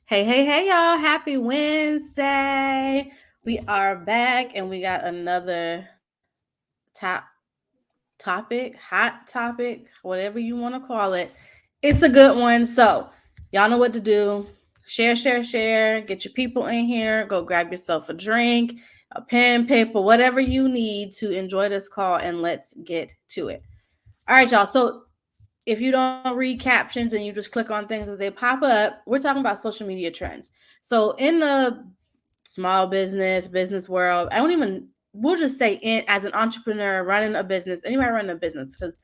Hey, hey, hey, y'all. Happy Wednesday. We are back and we got another top hot topic, whatever you want to call it. It's a good one. So, y'all know what to do. Share, share, share. Get your people in here. Go grab yourself a drink, a pen, paper, whatever you need to enjoy this call, and let's get to it. All right, y'all. So, if you don't read captions and you just click on things as they pop up, we're talking about social media trends. So in the small business world, I don't even we'll just say in as an entrepreneur running a business, anybody running a business, because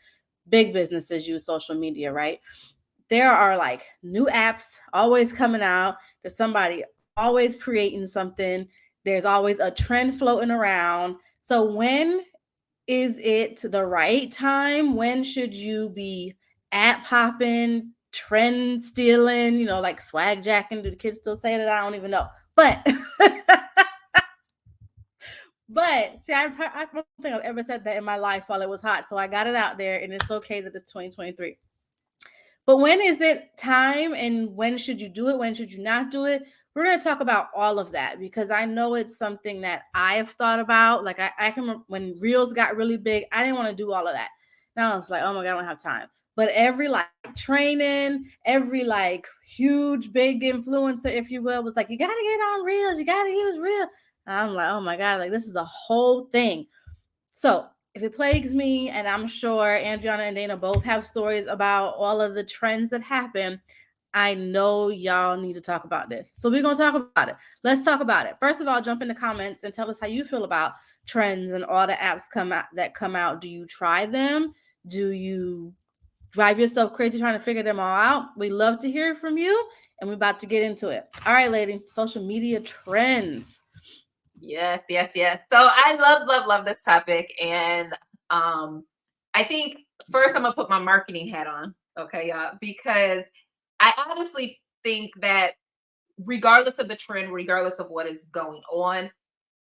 big businesses use social media, right? There are like new apps always coming out. There's somebody always creating something. There's always a trend floating around. So when is it the right time? When should you be app hopping, trend stealing, like swag jacking? Do the kids still say that? I don't even know. But see, I don't think I've ever said that in my life while it was hot. So I got it out there, and it's okay that it's 2023. But when is it time, and when should you do it? When should you not do it? We're going to talk about all of that because I know it's something that I've thought about. Like I can remember when reels got really big, I didn't want to do all of that. Now it's like, oh my God, I don't have time. But every like training, every like huge big influencer, if you will, was like, you got to get on reels, you got to use reels. I'm like, oh my God, like this is a whole thing. So if it plagues me, and I'm sure Andriana and Dayna both have stories about all of the trends that happen, I know y'all need to talk about this. So we're going to talk about it. Let's talk about it. First of all, jump in the comments and tell us how you feel about trends and all the apps come out. Do you try them? Do you drive yourself crazy trying to figure them all out? We love to hear from you, and we're about to get into it. All right, lady, social media trends. Yes, yes, yes. So I love this topic. And I think first I'm gonna put my marketing hat on, okay, y'all, because I honestly think that regardless of the trend, regardless of what is going on,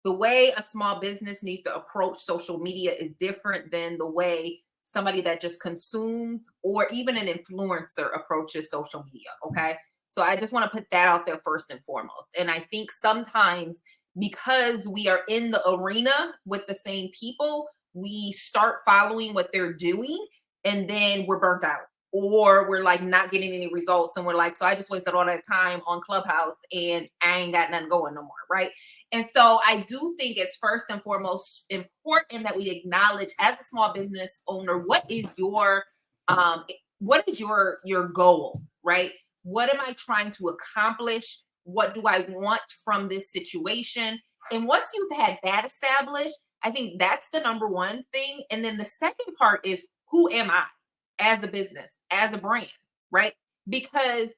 the way a small business needs to approach social media is different than the way somebody that just consumes or even an influencer approaches social media. Okay. So I just want to put that out there first and foremost. And I think sometimes because we are in the arena with the same people, we start following what they're doing and then we're burnt out or we're like not getting any results. And we're like, so I just wasted all that time on Clubhouse and I ain't got nothing going no more. Right. And so I do think it's first and foremost important that we acknowledge as a small business owner, um what is your goal, right? What am I trying to accomplish? What do I want from this situation? And once you've had that established, I think that's the number one thing. And then the second part is, who am I as a business, as a brand, right? Because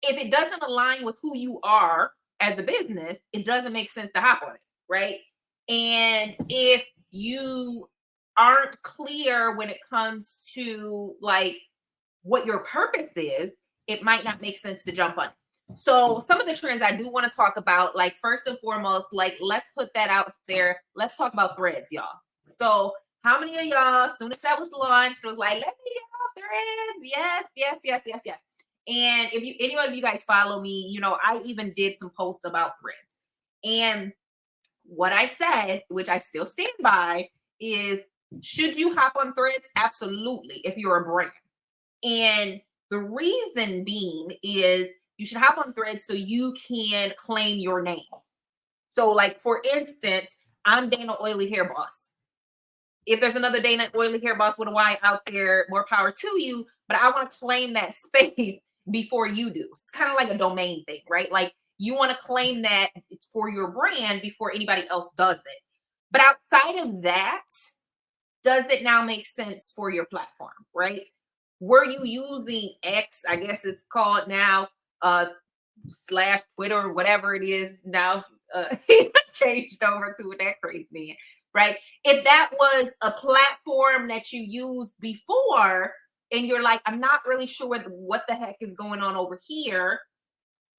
if it doesn't align with who you are as a business, it doesn't make sense to hop on it, right? And if you aren't clear when it comes to like what your purpose is, it might not make sense to jump on it. So some of the trends I do want to talk about, like first and foremost, like let's put that out there. Let's talk about threads, y'all. So how many of y'all, as soon as that was launched, was like, let me get off threads? Yes, yes, yes, yes, yes. And if you anyone of you guys follow me, I even did some posts about threads. And what I said, which I still stand by, is should you hop on threads? Absolutely, if you're a brand. And the reason being is you should hop on threads so you can claim your name. So, like for instance, I'm Dayna Oilyhairboss. If there's another Dayna Oilyhairboss with a Y out there, more power to you. But I want to claim that space before you do. It's kind of like a domain thing, right? Like you want to claim that it's for your brand before anybody else does it. But outside of that, does it now make sense for your platform, right? Were you using X, I guess it's called now, slash Twitter, whatever it is now, changed over to that crazy man, right? If that was a platform that you used before and you're like, I'm not really sure what the heck is going on over here,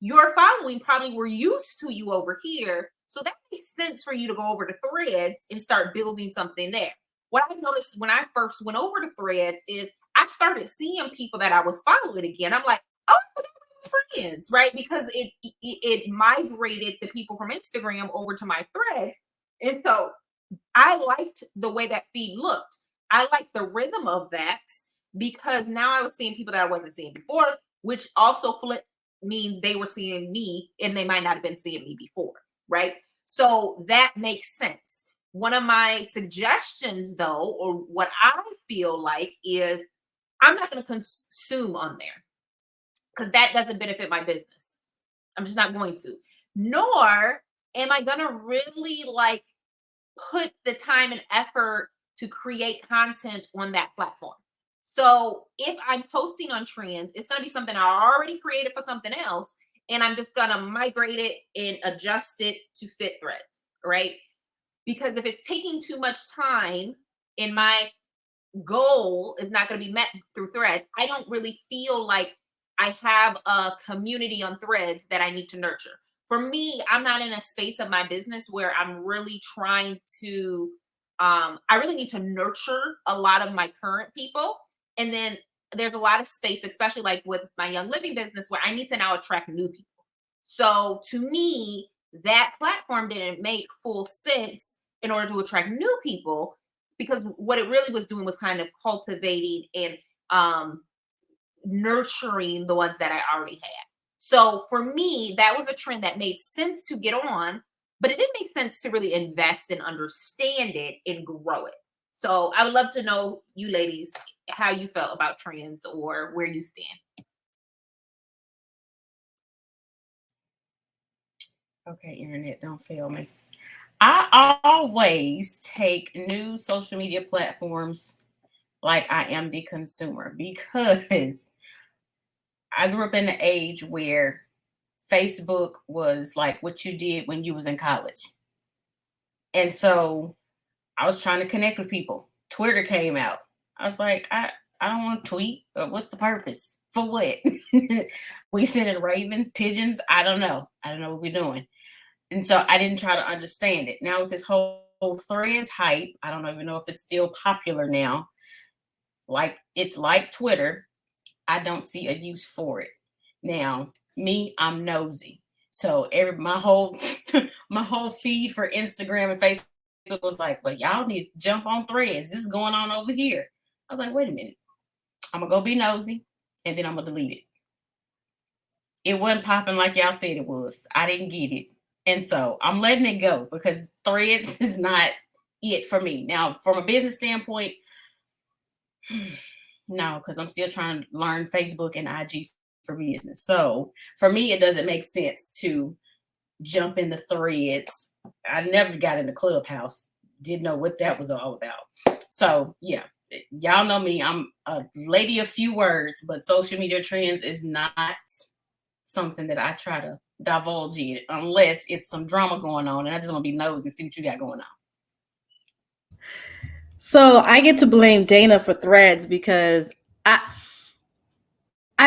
your following probably were used to you over here. So that makes sense for you to go over to threads and start building something there. What I noticed when I first went over to threads is I started seeing people that I was following again. I'm like, oh, that was trends, right? Because it migrated the people from Instagram over to my threads. And so I liked the way that feed looked. I liked the rhythm of that because now I was seeing people that I wasn't seeing before, which also flip means they were seeing me and they might not have been seeing me before, right? So that makes sense. One of my suggestions, though, or what I feel like is I'm not going to consume on there because that doesn't benefit my business. I'm just not going to. Nor am I going to really like put the time and effort to create content on that platform. So if I'm posting on trends, it's going to be something I already created for something else, and I'm just going to migrate it and adjust it to fit threads, right? Because if it's taking too much time and my goal is not going to be met through threads, I don't really feel like I have a community on threads that I need to nurture. For me, I'm not in a space of my business where I'm really trying to I really need to nurture a lot of my current people. And then there's a lot of space, especially like with my Young Living business, where I need to now attract new people. So to me, that platform didn't make full sense in order to attract new people because what it really was doing was kind of cultivating and nurturing the ones that I already had. So for me, that was a trend that made sense to get on, but it didn't make sense to really invest and understand it and grow it. So I would love to know, you ladies, how you felt about trends or where you stand. Okay, internet, don't fail me. I always take new social media platforms like I am the consumer because I grew up in the age where Facebook was like what you did when you was in college. And so I was trying to connect with people. Twitter came out. I was like, I don't want to tweet. What's the purpose? For what? We sending ravens, pigeons? I don't know. I don't know what we're doing. And so I didn't try to understand it. Now with this whole threads hype, I don't even know if it's still popular now. Like it's like Twitter. I don't see a use for it. Now, me, I'm nosy. So every my whole my whole feed for Instagram and Facebook was like, well, y'all need to jump on threads. This is going on over here. I was like, wait a minute. I'm gonna go be nosy and then I'm gonna delete it. It wasn't popping like y'all said it was. I didn't get it. And so I'm letting it go because threads is not it for me. Now, from a business standpoint, no, because I'm still trying to learn Facebook and IG for business. So for me, it doesn't make sense to jump in the threads. I never got in the Clubhouse, didn't know what that was all about. So yeah, y'all know me. I'm a lady of few words, but social media trends is not something that I try to divulge in unless it's some drama going on and I just want to be nosy and see what you got going on. So I get to blame Dayna for threads because I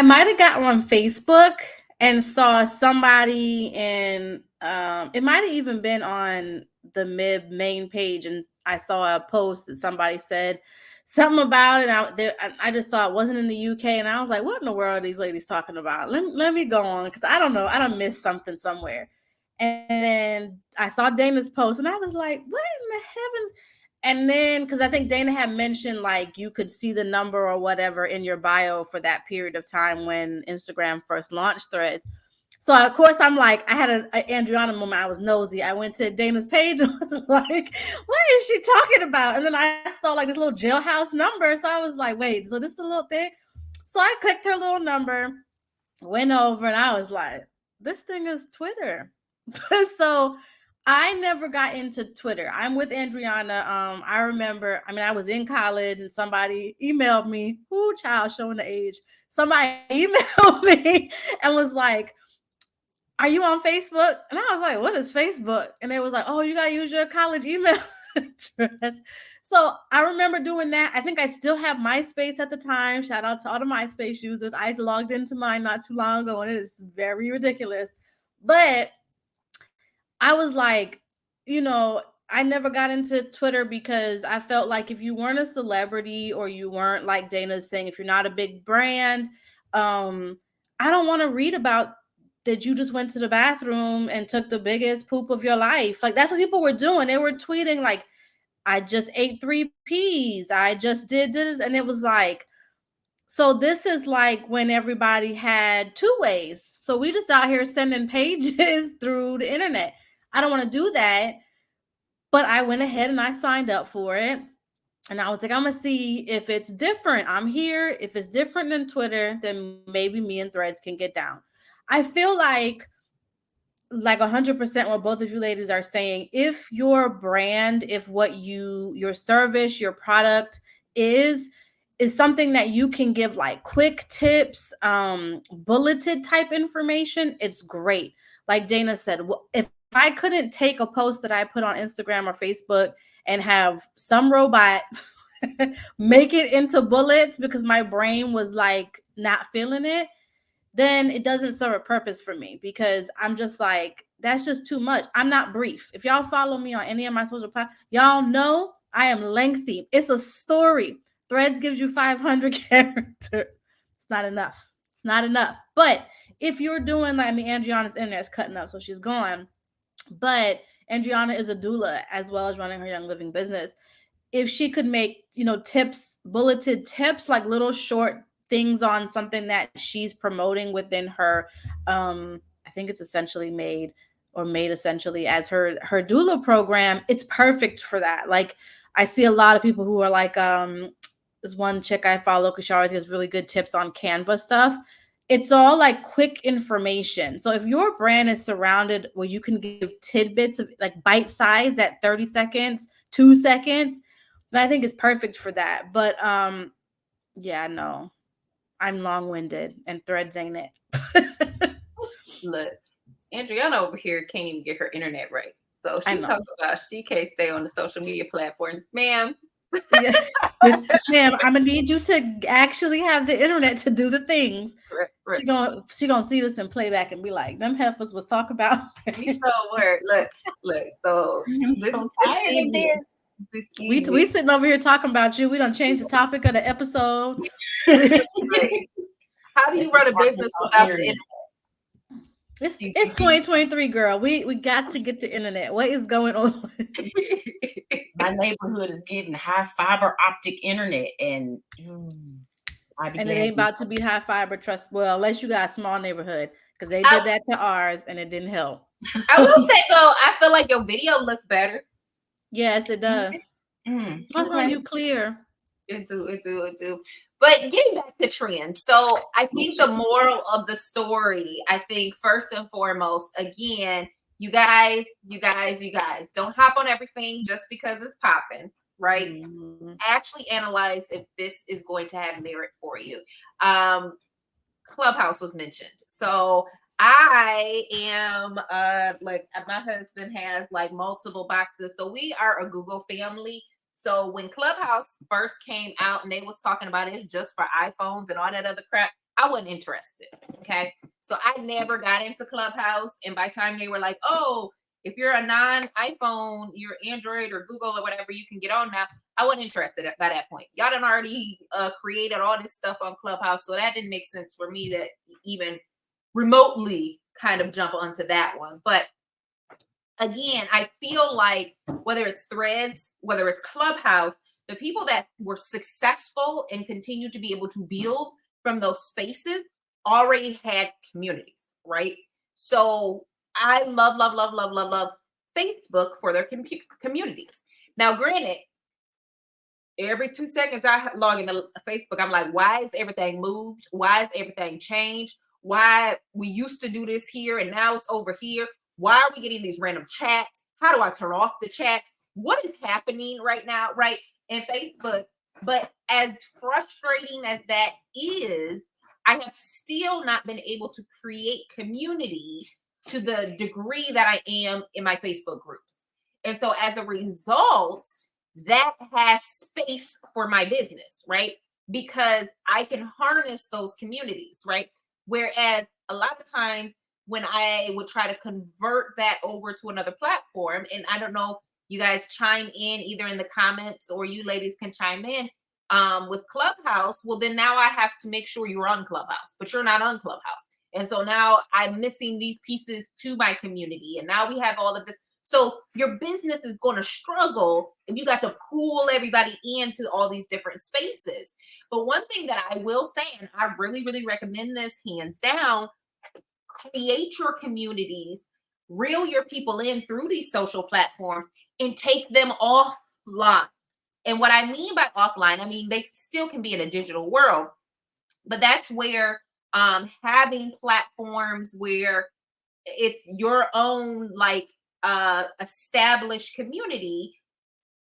might have got on Facebook and saw somebody in it might have even been on the Mib main page, and I saw a post that somebody said something about it. I just saw it wasn't in the UK, and I was like, "What in the world are these ladies talking about?" Let me go on because I don't know. I don't miss something somewhere. And then I saw Dana's post, and I was like, "What in the heavens?" And then, because I think Dayna had mentioned like you could see the number or whatever in your bio for that period of time when Instagram first launched threads. So of course I'm like, I had an Andriana moment. I was nosy. I went to Dana's page and was like, what is she talking about? And then I saw like this little jailhouse number. So I was like, wait, so this is a little thing. So I clicked her little number, went over, and I was like, this thing is Twitter. So I never got into Twitter. I'm with Andriana. I remember, I mean, I was in college and somebody emailed me, whoo, child, showing the age. Somebody emailed me and was like, are you on Facebook? And I was like, what is Facebook? And they was like, oh, you got to use your college email address. So I remember doing that. I think I still have MySpace at the time. Shout out to all the MySpace users. I logged into mine not too long ago and it is very ridiculous. But I was like, you know, I never got into Twitter because I felt like if you weren't a celebrity or you weren't like Dayna's saying, if you're not a big brand, um, I don't want to read about that you just went to the bathroom and took the biggest poop of your life. Like that's what people were doing. They were tweeting like, I just ate 3 peas. I just did it. And it was like, so this is like when everybody had 2 ways. So we just out here sending pages through the internet. I don't want to do that. But I went ahead and I signed up for it. And I was like, I'm going to see if it's different. I'm here. If it's different than Twitter, then maybe me and Threads can get down. I feel like 100% what both of you ladies are saying, if your brand, if what your service, your product is something that you can give like quick tips, bulleted type information, it's great. Like Dayna said, if I couldn't take a post that I put on Instagram or Facebook and have some robot make it into bullets because my brain was like not feeling it, then it doesn't serve a purpose for me, because I'm just like, that's just too much. I'm not brief. If y'all follow me on any of my social platforms, y'all know I am lengthy. It's a story. Threads gives you 500 characters. It's not enough. It's not enough. But if you're doing like, Andriana's internet's cutting up, so she's gone. But Andriana is a doula as well as running her Young Living business. If she could make, tips, bulleted tips, like little short things on something that she's promoting within her, I think it's essentially made essentially as her doula program, it's perfect for that. Like I see a lot of people who are like, this one chick I follow, because she always gives really good tips on Canva stuff. It's all like quick information. So if your brand is surrounded where you can give tidbits of like bite size at 30 seconds, 2 seconds, I think it's perfect for that. But yeah, no, I'm long-winded and Threads ain't it. Look, Andriana over here can't even get her internet right. So she talks about she can't stay on the social media platforms. Ma'am. Yeah. Ma'am, I'm gonna need you to actually have the internet to do the things. Right. She gonna see this in playback and be like, them heifers was talk about. We sure were. Look. So I'm so tired of this. We sitting over here talking about you. We done changed the topic of the episode. How do you run a business without the internet? It's 2023, girl. We got to get the internet. What is going on? My neighborhood is getting high fiber optic internet, and it ain't about to be high fiber. Well, unless you got a small neighborhood, because they did that to ours and it didn't help. I will say though, I feel like your video looks better. Yes, it does. Okay. You clear. It do. But getting back to trends. So I think the moral of the story, I think first and foremost, again, you guys, don't hop on everything just because it's popping, right? Mm-hmm. Actually analyze if this is going to have merit for you. Clubhouse was mentioned. So I am like my husband has like multiple boxes. So we are a Google family. So when Clubhouse first came out and they was talking about it's just for iPhones and all that other crap, I wasn't interested. Okay. So I never got into Clubhouse. And by the time they were like, oh, if you're a non-iPhone, you're Android or Google or whatever, you can get on now. I wasn't interested by that point. Y'all done already created all this stuff on Clubhouse. So that didn't make sense for me to even remotely kind of jump onto that one. But again, I feel like whether it's Threads, whether it's Clubhouse, the people that were successful and continue to be able to build from those spaces already had communities, right? So I love Facebook for their communities. Now, granted, every 2 seconds I log into Facebook, I'm like, why is everything moved? Why is everything changed? Why we used to do this here and now it's over here? Why are we getting these random chats? How do I turn off the chats? What is happening right now, right, in Facebook? But as frustrating as that is, I have still not been able to create community to the degree that I am in my Facebook groups. And so as a result, that has space for my business, right? Because I can harness those communities, right? Whereas a lot of times when I would try to convert that over to another platform, and I don't know, you guys chime in either in the comments or you ladies can chime in. With Clubhouse, well, then now I have to make sure you're on Clubhouse, but you're not on Clubhouse. And so now I'm missing these pieces to my community. And now we have all of this. So your business is going to struggle if you got to pull everybody into all these different spaces. But one thing that I will say, and I really, really recommend this hands down, create your communities, reel your people in through these social platforms, and take them offline. And what I mean by offline, I mean, they still can be in a digital world, but that's where having platforms where it's your own like established community,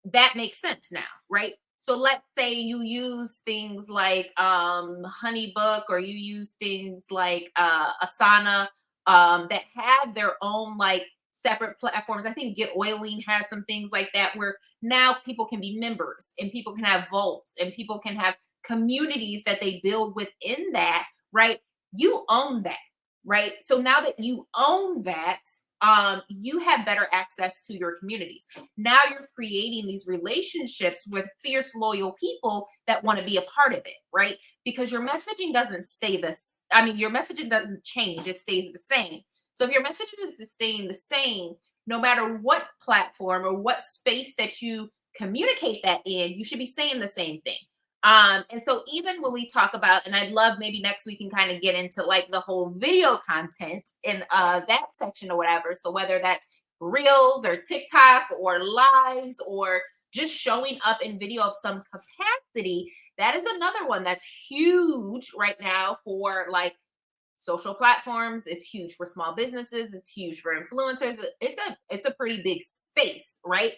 that makes sense now, right? So let's say you use things like Honeybook, or you use things like Asana, that have their own like separate platforms. I think Get Oiling has some things like that where now people can be members and people can have vaults and people can have communities that they build within that, right? You own that, right? So now that you own that, you have better access to your communities. Now you're creating these relationships with fierce, loyal people that want to be a part of it, right? Because your messaging doesn't stay this. I mean, your messaging doesn't change; it stays the same. So if your messaging is staying the same, no matter what platform or what space that you communicate that in, you should be saying the same thing. And so even when we talk about, and I'd love maybe next we can kind of get into like the whole video content in that section or whatever. So whether that's reels or TikTok or lives or just showing up in video of some capacity, that is another one that's huge right now for like social platforms. It's huge for small businesses. It's huge for influencers. It's a pretty big space, right?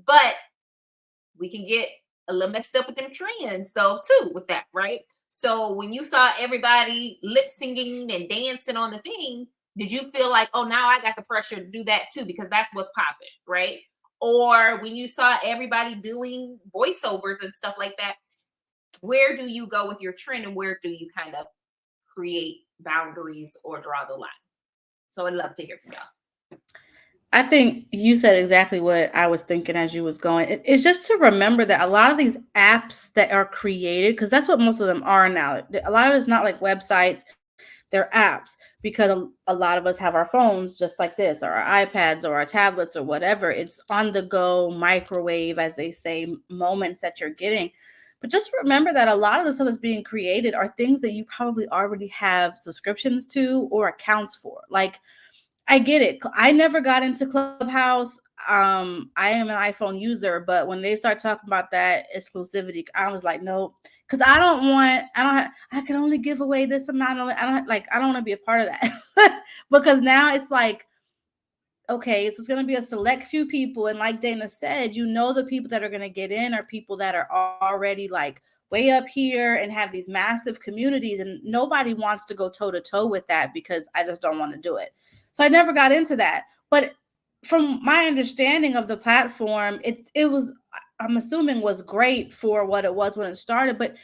But we can get a little messed up with them trends though too with that, right? So when you saw everybody lip singing and dancing on the thing, did you feel like, oh, now I got the pressure to do that too because that's what's popping, right? Or when you saw everybody doing voiceovers and stuff like that, where do you go with your trend and where do you kind of create boundaries or draw the line? So I'd love to hear from y'all. I think you said exactly what I was thinking as you was going. It's just to remember that a lot of these apps that are created, because that's what most of them are now. A lot of it's not like websites, they're apps, because a lot of us have our phones just like this, or our iPads or our tablets or whatever. It's on the go, microwave, as they say, moments that you're getting. But just remember that a lot of the stuff that's being created are things that you probably already have subscriptions to or accounts for. Like, I get it. I never got into Clubhouse. I am an iPhone user, but when they start talking about that exclusivity, I was like, nope, because I can only give away this amount of, I don't want to be a part of that. Because now it's like, okay, so it's going to be a select few people. And like Dayna said, the people that are going to get in are people that are already like way up here and have these massive communities. And nobody wants to go toe to toe with that because I just don't want to do it. So I never got into that. But from my understanding of the platform, it was, I'm assuming, was great for what it was when it started. But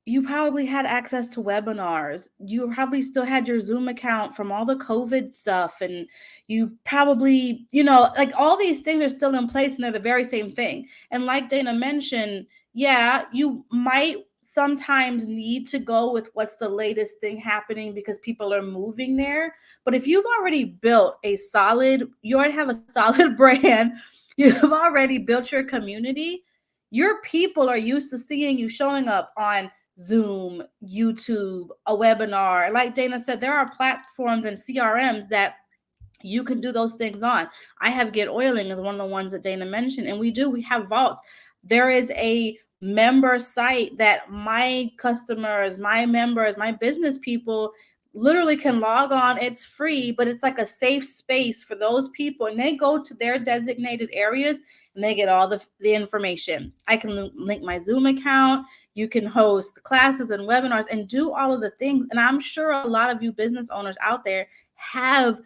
you probably had access to webinars. You probably still had your Zoom account from all the COVID stuff. And you probably, like all these things are still in place and they're the very same thing. And like Dayna mentioned, yeah, you might sometimes need to go with what's the latest thing happening because people are moving there. But if you've already built you already have a solid brand, you've already built your community, your people are used to seeing you showing up on Zoom, YouTube, a webinar. Like Dayna said, there are platforms and CRMs that you can do those things on. I have Get Oiling as one of the ones that Dayna mentioned, and we have vaults. There is a member site that my customers, my members, my business people literally can log on. It's free, but it's like a safe space for those people, and they go to their designated areas and they get all the information. I can link my Zoom account. You can host classes and webinars and do all of the things. And I'm sure a lot of you business owners out there have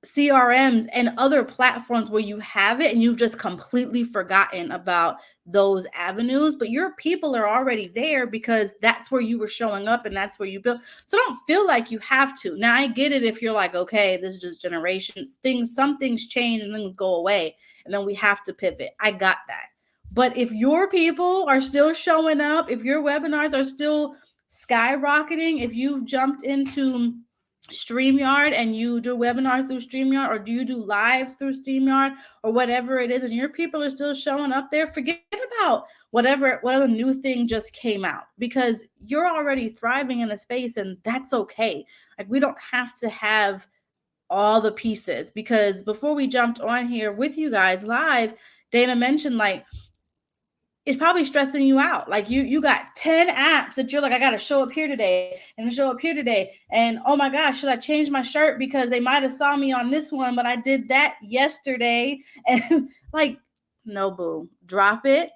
CRMs and other platforms where you have it and you've just completely forgotten about those avenues, but your people are already there because that's where you were showing up and that's where you built. So don't feel like you have to. Now I get it if you're like, okay, this is just generations, some things change and then go away and then we have to pivot. I got that. But if your people are still showing up, if your webinars are still skyrocketing, if you've jumped into StreamYard and you do webinars through StreamYard, or do you do lives through StreamYard, or whatever it is, and your people are still showing up there, forget about whatever new thing just came out, because you're already thriving in a space, and that's okay. Like, we don't have to have all the pieces, because before we jumped on here with you guys live, Dayna mentioned, like, it's probably stressing you out. Like, you got 10 apps that you're like, I got to show up here today and show up here today. And oh my gosh, should I change my shirt because they might have saw me on this one, but I did that yesterday. And like, no, boo, drop it.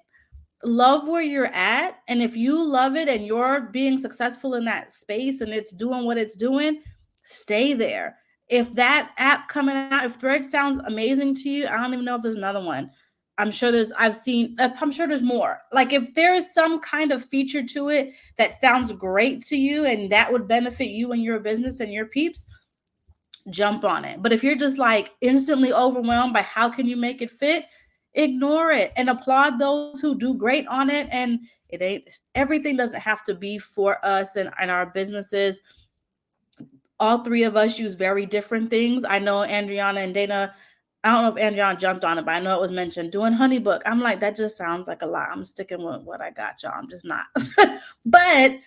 Love where you're at. And if you love it and you're being successful in that space and it's doing what it's doing, stay there. If that app coming out, if Thread sounds amazing to you, I don't even know if there's another one. I'm sure there's more. Like, if there is some kind of feature to it that sounds great to you and that would benefit you and your business and your peeps, jump on it. But if you're just like instantly overwhelmed by how can you make it fit, ignore it and applaud those who do great on it. And everything doesn't have to be for us and our businesses. All three of us use very different things. I know Andriana and Dayna, I don't know if Andriana jumped on it, but I know it was mentioned doing HoneyBook. I'm like, that just sounds like a lot. I'm sticking with what I got, y'all. I'm just not. But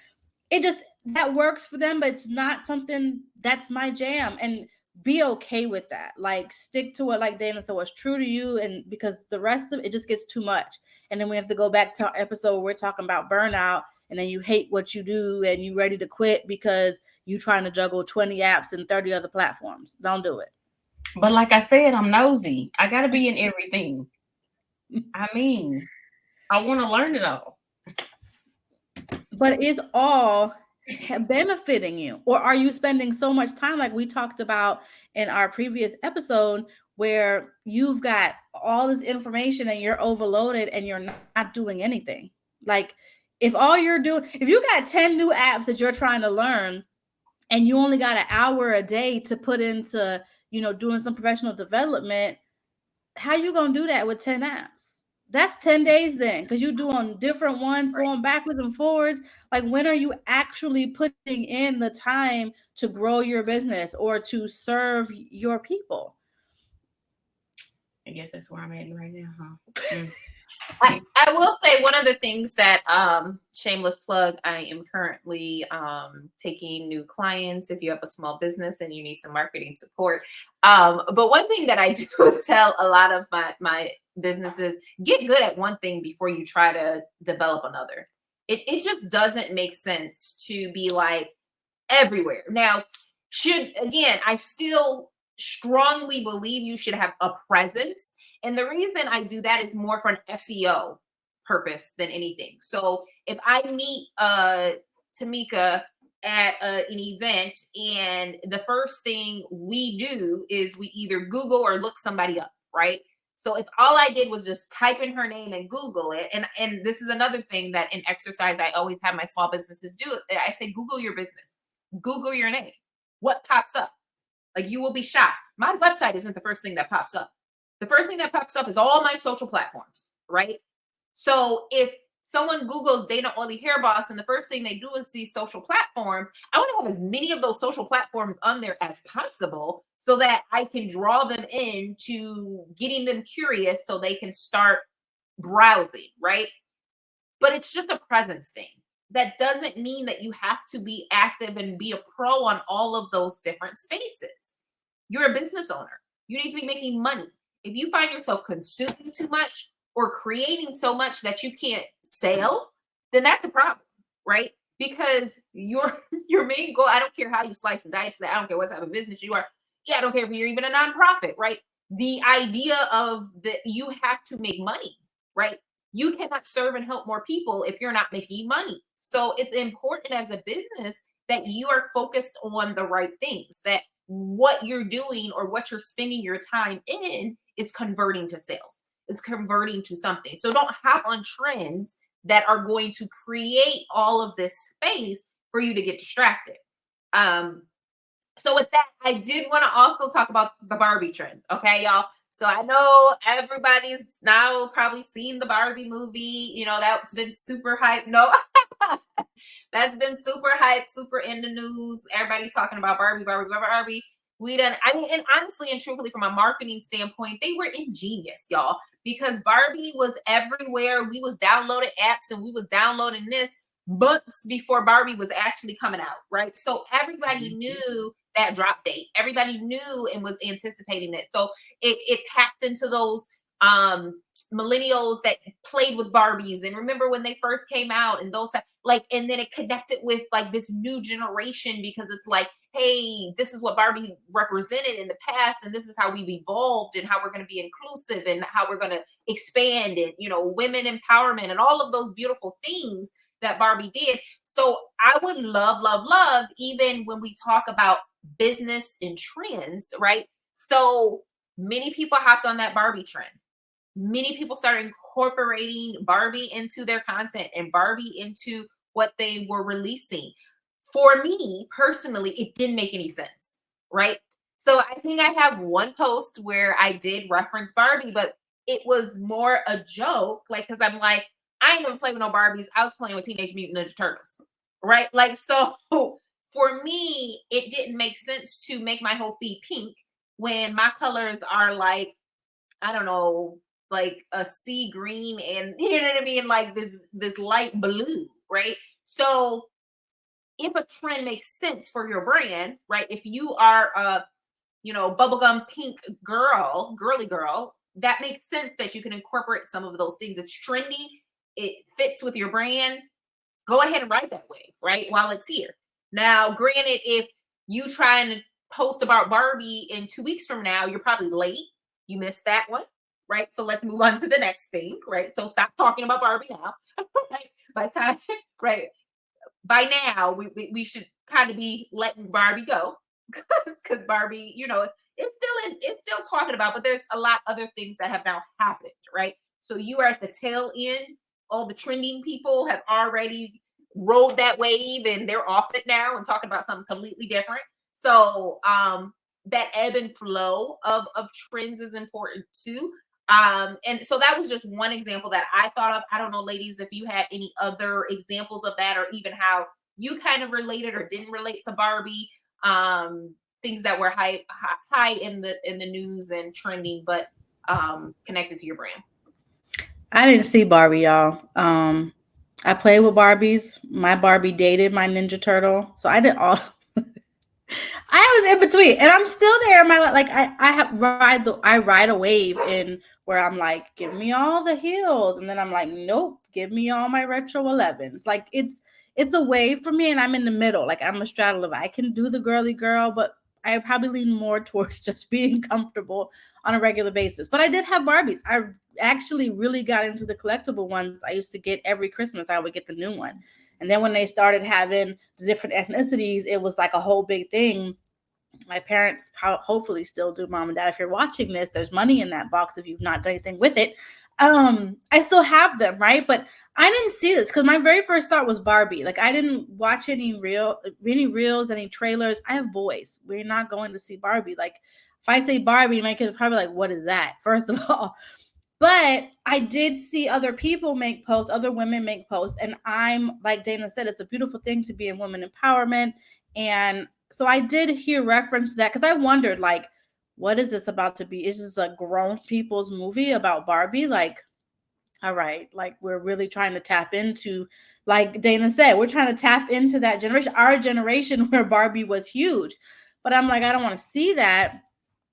that works for them, but it's not something that's my jam. And be okay with that. Like, stick to what, like Dayna said, what's true to you, and because the rest of it just gets too much. And then we have to go back to our episode where we're talking about burnout, and then you hate what you do and you ready to quit because you trying to juggle 20 apps and 30 other platforms. Don't do it. But like I said, I'm nosy. I got to be in everything. I mean, I want to learn it all. But is all benefiting you? Or are you spending so much time, like we talked about in our previous episode, where you've got all this information and you're overloaded and you're not doing anything? Like, if you got 10 new apps that you're trying to learn and you only got an hour a day to put into, doing some professional development, how you going to do that with 10 apps? That's 10 days then, because you're doing different ones, going backwards and forwards. Like, when are you actually putting in the time to grow your business or to serve your people? I guess that's where I'm at right now, huh? I will say one of the things that, shameless plug, I am currently taking new clients if you have a small business and you need some marketing support. But one thing that I do tell a lot of my businesses, get good at one thing before you try to develop another. It just doesn't make sense to be like everywhere. Now, I still strongly believe you should have a presence. And the reason I do that is more for an SEO purpose than anything. So if I meet Tameka at an event and the first thing we do is we either Google or look somebody up, right? So if all I did was just type in her name and Google it, and this is another thing that in exercise I always have my small businesses do. I say, Google your business, Google your name. What pops up? Like, you will be shocked. My website isn't the first thing that pops up. The first thing that pops up is all my social platforms, right? So if someone Googles Dayna Oilyhairboss and the first thing they do is see social platforms, I want to have as many of those social platforms on there as possible so that I can draw them into getting them curious so they can start browsing, right? But it's just a presence thing. That doesn't mean that you have to be active and be a pro on all of those different spaces. You're a business owner. You need to be making money. If you find yourself consuming too much or creating so much that you can't sell, then that's a problem, right? Because your main goal, I don't care how you slice and dice that, I don't care what type of business you are. Yeah, I don't care if you're even a nonprofit, right? The idea of that you have to make money, right? You cannot serve and help more people if you're not making money. So it's important as a business that you are focused on the right things, that what you're doing or what you're spending your time in is converting to sales, is converting to something. So don't hop on trends that are going to create all of this space for you to get distracted. So with that, I did want to also talk about the Barbie trend. Okay, y'all. So I know everybody's now probably seen the Barbie movie. You know, that's been super hype. No, that's been super hype, super in the news. Everybody talking about Barbie, Barbie, Barbie. We done, I mean, and honestly and truthfully, from a marketing standpoint, they were ingenious, y'all, because Barbie was everywhere. We was downloading apps and we was downloading this months before Barbie was actually coming out, right? So everybody knew that drop date. Everybody knew and was anticipating it. So it tapped into those millennials that played with Barbies and remember when they first came out and those like, and then it connected with like this new generation because it's like, hey, this is what Barbie represented in the past and this is how we've evolved and how we're going to be inclusive and how we're going to expand it, you know, women empowerment and all of those beautiful things that Barbie did. So I would love, love, love, even when we talk about business and trends, right? So many people hopped on that Barbie trend. Many people started incorporating Barbie into their content and Barbie into what they were releasing. For me personally, it didn't make any sense, right? So I think I have one post where I did reference Barbie, but it was more a joke, like, because I'm like, I ain't never played with no Barbies. I was playing with Teenage Mutant Ninja Turtles, right? Like, so for me, it didn't make sense to make my whole feed pink when my colors are like, I don't know, like a sea green and you know what I mean, like this light blue, right? So if a trend makes sense for your brand, right? If you are a, you know, bubblegum pink girl, girly girl, that makes sense that you can incorporate some of those things. It's trending, it fits with your brand. Go ahead and ride that wave, right? While it's here. Now, granted, if you try and post about Barbie in 2 weeks from now, you're probably late. You missed that one, right? So let's move on to the next thing, right? So stop talking about Barbie now, right? By time, right? By now, we should kind of be letting Barbie go because Barbie, you know, it's still talking about, but there's a lot other things that have now happened, right? So you are at the tail end. All the trending people have already rode that wave and they're off it now and talking about something completely different. So that ebb and flow of trends is important too. And so that was just one example that I thought of. I don't know, ladies, if you had any other examples of that or even how you kind of related or didn't relate to Barbie. Things that were high in the news and trending, but connected to your brand. I didn't see Barbie, y'all. I played with Barbies. My Barbie dated my Ninja Turtle, so I did all. I was in between, and I'm still there in my life. Like I ride a wave in where I'm like, give me all the heels, and then I'm like, nope, give me all my retro 11s. Like it's a wave for me, and I'm in the middle. Like I'm a straddle of. I can do the girly girl, but I probably lean more towards just being comfortable on a regular basis. But I did have Barbies. I actually really got into the collectible ones. I used to get every Christmas. I would get the new one. And then when they started having the different ethnicities, it was like a whole big thing. My parents hopefully still do. Mom and Dad, if you're watching this, there's money in that box if you've not done anything with it. I still have them, right? But I didn't see this because my very first thought was Barbie. Like I didn't watch any reels, any trailers. I have boys. We're not going to see Barbie. Like if I say Barbie, my kids are probably like, what is that? First of all. But I did see other people make posts, other women make posts. And I'm, like Dayna said, it's a beautiful thing to be in women empowerment. And so I did hear reference to that because I wondered, like, what is this about to be? Is this a grown people's movie about Barbie? Like, all right, like we're really trying to tap into, like Dayna said, we're trying to tap into that generation, our generation where Barbie was huge. But I'm like, I don't want to see that.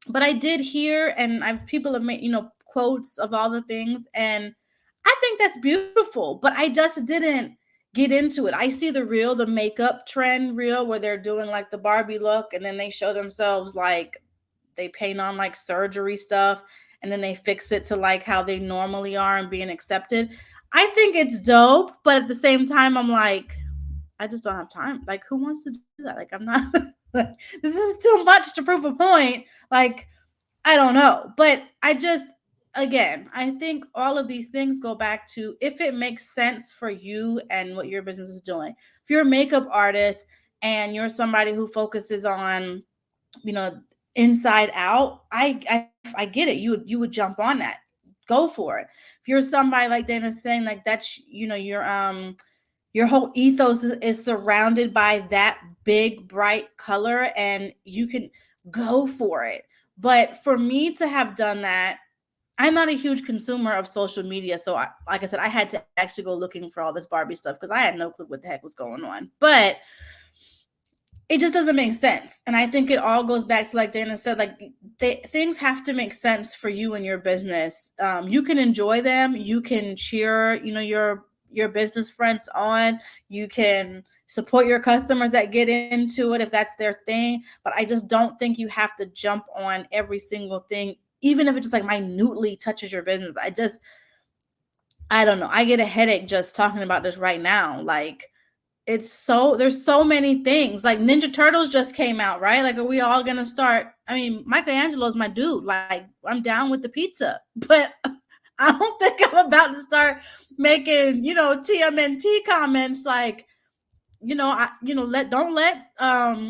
But I did hear, and people have made, quotes of all the things, and I think that's beautiful. But I just didn't get into it. I see the makeup trend reel where they're doing like the Barbie look, and then they show themselves like they paint on like surgery stuff, and then they fix it to like how they normally are and being accepted. I think it's dope, but at the same time, I'm like, I just don't have time. Like, who wants to do that? Like, I'm not. This is too much to prove a point. Like, I don't know. But again, I think all of these things go back to if it makes sense for you and what your business is doing. If you're a makeup artist and you're somebody who focuses on, inside out, I get it. You would jump on that. Go for it. If you're somebody like Dayna's saying, like that's your whole ethos is surrounded by that big bright color, and you can go for it. But for me to have done that, I'm not a huge consumer of social media, so like I said, I had to actually go looking for all this Barbie stuff because I had no clue what the heck was going on. But it just doesn't make sense. And I think it all goes back to, like Dayna said, like things have to make sense for you and your business. You can enjoy them. You can cheer, your business friends on. You can support your customers that get into it if that's their thing. But I just don't think you have to jump on every single thing, even if it just like minutely touches your business. I don't know. I get a headache just talking about this right now. Like, there's so many things. Like Ninja Turtles just came out, right? Like, are we all gonna start? I mean, Michelangelo's my dude. Like, I'm down with the pizza, but I don't think I'm about to start making, TMNT comments like, don't let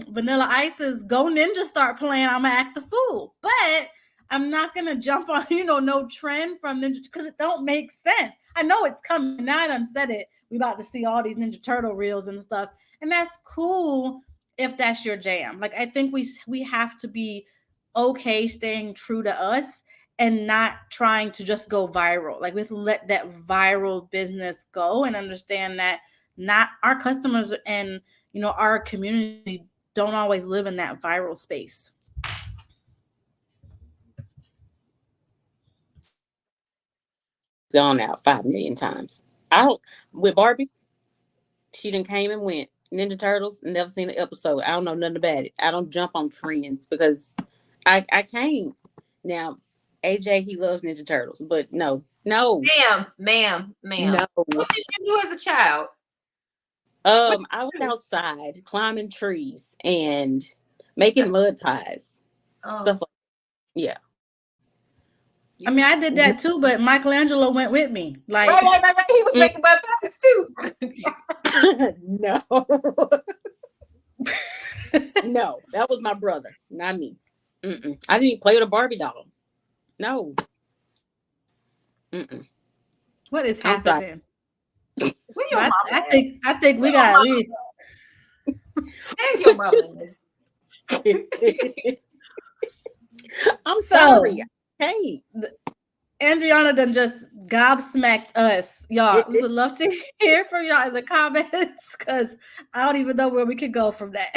Vanilla Ice's Go Ninja start playing. I'm gonna act the fool, but I'm not gonna jump on no trend from Ninja because it don't make sense. I know it's coming now. I done said it. We about to see all these Ninja Turtle reels and stuff, and that's cool if that's your jam. Like I think we have to be okay staying true to us and not trying to just go viral. Like we have to let that viral business go and understand that not our customers and our community don't always live in that viral space. Gone out 5 million times. I don't with Barbie. She done came and went. Ninja Turtles, never seen an episode. I don't know nothing about it. I don't jump on trends because I can't. Now, AJ, he loves Ninja Turtles, but no. Ma'am. No. What did you do as a child? I was outside climbing trees and making mud pies. Stuff like yeah. I mean, I did that too, but Michelangelo went with me. Like, right. He was making mud pies too. No. No, that was my brother, not me. I didn't even play with a Barbie doll. No. What is happening? I think we got. There's your mother. I'm sorry. Hey, Andriana done just gobsmacked us, y'all. We would love to hear from y'all in the comments because I don't even know where we could go from that.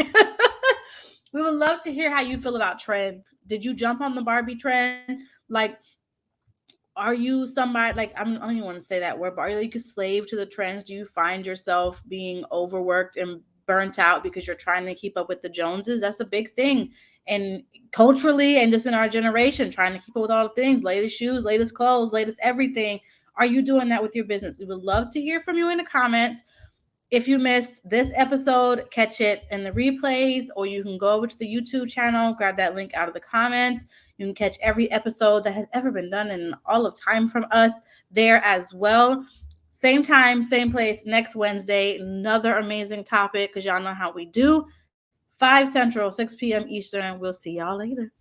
We would love to hear how you feel about trends. Did you jump on the Barbie trend? Like, are you somebody like I don't even want to say that word, but are you like a slave to the trends? Do you find yourself being overworked and burnt out because you're trying to keep up with the Joneses? That's a big thing. And culturally and just in our generation, trying to keep up with all the things, latest shoes, latest clothes, latest everything. Are you doing that with your business? We would love to hear from you in the comments. If you missed this episode, catch it in the replays, or you can go over to the YouTube channel, grab that link out of the comments. You can catch every episode that has ever been done in all of time from us there as well. Same time, same place, next Wednesday. Another amazing topic because y'all know how we do. 5 Central, 6 p.m. Eastern. We'll see y'all later.